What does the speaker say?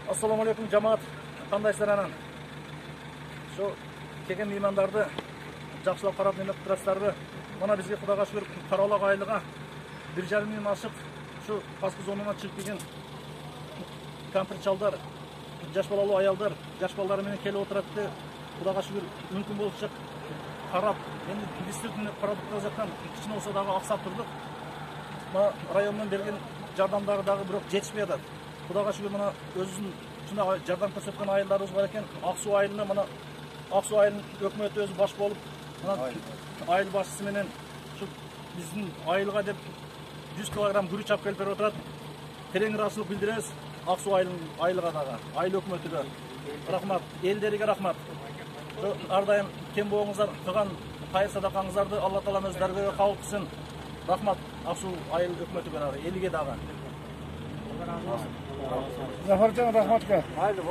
Assalamu alaikum жамаат. Кандайсыздар анан? Şu келген меймандарды жакшылап карап немет турасыздарбы? Мына бизге Кудайга шүгүр каралак айлыга 1,5 миң ашык şu каскы зонунан чыгып келген кампир чалдар, жаш балалуу аялдар, жаш балдары менен келип отурат. Кудайга шүгүр мүмкүн болушунча карап, эми действительно продукт жактан кичине болсо дагы аксап турдук. Мына райондон берген жардамдары дагы бирок жетишпей атат. Кудайга шүгүр мына өзүнүн чына жардам көрсөткөн айылдарыбыз бар экен. Ак суу айылына мына Ак суу айылынын өкмөтү өзү баш болуп, мына айыл башчысы менен şu биздин айылга деп 100 килограмм күрүч алып келип берип отурат. Терең ыраазычылык билдиребиз Ак суу айылга дагы, айыл өкмөтүгө. Рахмат, элдерге рахмат. Ар дайым кем болуңуздар, кылган кайыр садакаңыздарды Алла таалам өзү дарыгөйгө кабыл кылсын. Рахмат Ак суу айыл өкмөтүгө дагы, элге дагы. Zafarcan rahmatga. Haydi,